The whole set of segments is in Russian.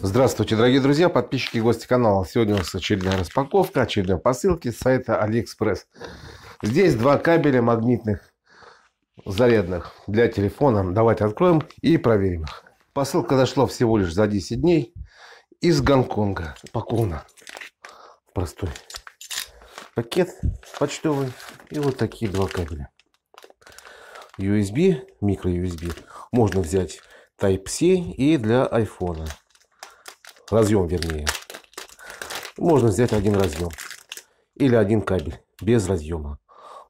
Здравствуйте, дорогие друзья, подписчики и гости канала. Сегодня у нас очередная распаковка, очередная посылки с сайта AliExpress. Здесь два кабеля магнитных зарядных для телефона. Давайте откроем и проверим их. Посылка дошла всего лишь за 10 дней из Гонконга. Упакована в простой пакет почтовый. И вот такие два кабеля. USB, микро-USB. Можно взять Type-C и для iPhone. Разъем, вернее. Можно взять один разъем. Или один кабель без разъема.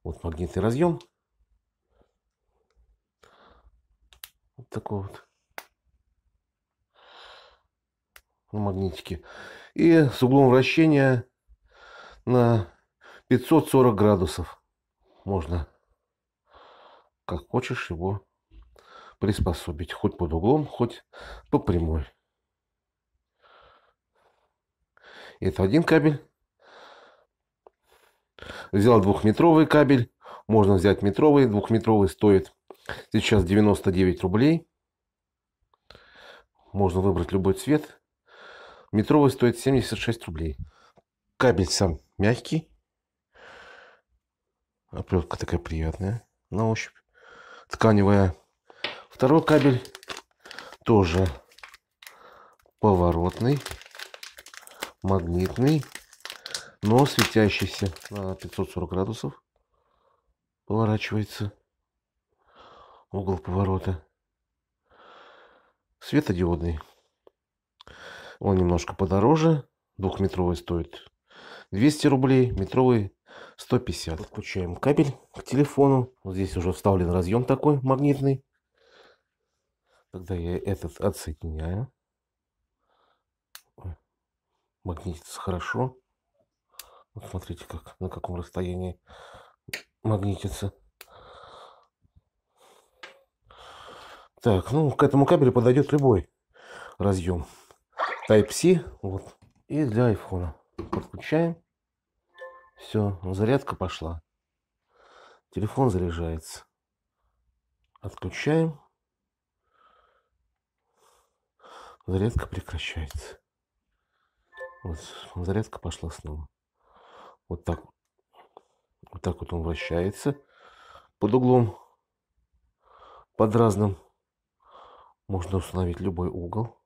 Вот магнитный разъем. Вот такой вот. На магнитике. И с углом вращения на 540 градусов. Можно, как хочешь, его приспособить. Хоть под углом, хоть по прямой. Это один кабель. Взял двухметровый кабель. Можно взять метровый. Двухметровый стоит сейчас 99 рублей. Можно выбрать любой цвет. Метровый стоит 76 рублей. Кабель сам мягкий. Оплетка такая приятная на ощупь. Тканевая. Второй кабель тоже поворотный. Магнитный, но светящийся на 540 градусов. Поворачивается угол поворота. Светодиодный. Он немножко подороже. Двухметровый стоит 200 рублей, метровый 150. Подключаем кабель к телефону. Вот здесь уже вставлен разъем такой магнитный. Тогда я этот отсоединяю. Магнитится хорошо. Вот смотрите, как, на каком расстоянии магнитится. Так, ну к этому кабелю подойдет любой разъем. Type-C. Вот. И для iPhone. Подключаем. Все, зарядка пошла. Телефон заряжается. Отключаем. Зарядка прекращается. Вот, зарядка пошла снова. Вот так вот он вращается под углом, под разным. Можно установить любой угол.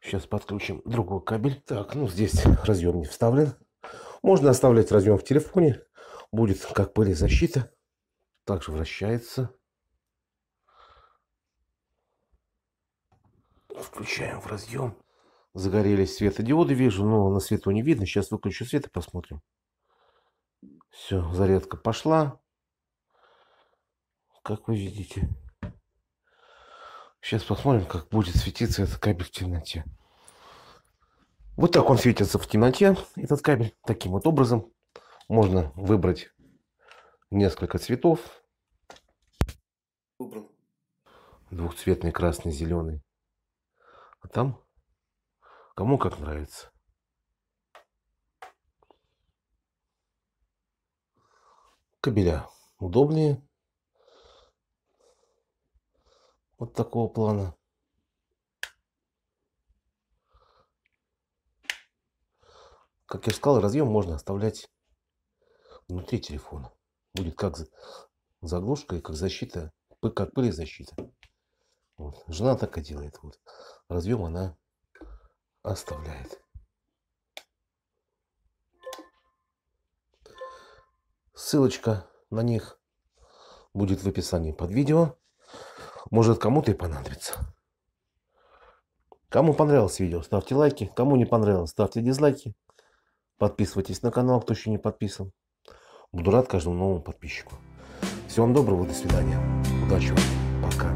Сейчас подключим другой кабель. Так, ну здесь разъем не вставлен. Можно оставлять разъем в телефоне. Будет как пылезащита. Также вращается. Включаем в разъем. Загорелись светодиоды, вижу, но на свету не видно. Сейчас выключу свет и посмотрим. Все, зарядка пошла. Как вы видите. Сейчас посмотрим, как будет светиться этот кабель в темноте. Вот так он светится в темноте, этот кабель. Таким вот образом. Можно выбрать несколько цветов. Выбрал двухцветный, красный, зеленый. А там кому как нравится. Кабеля удобнее. Вот такого плана. Как я сказал, разъем можно оставлять внутри телефона. Будет как заглушка и как защита, как пылезащита. Вот. Жена так и делает. Вот. Разъем она оставляет. Ссылочка на них будет в описании под видео. Может, кому-то и понадобится. Кому понравилось видео, ставьте лайки. Кому не понравилось, ставьте дизлайки. Подписывайтесь на канал, кто еще не подписан. Буду рад каждому новому подписчику. Всего вам доброго, до свидания. Удачи вам. Пока.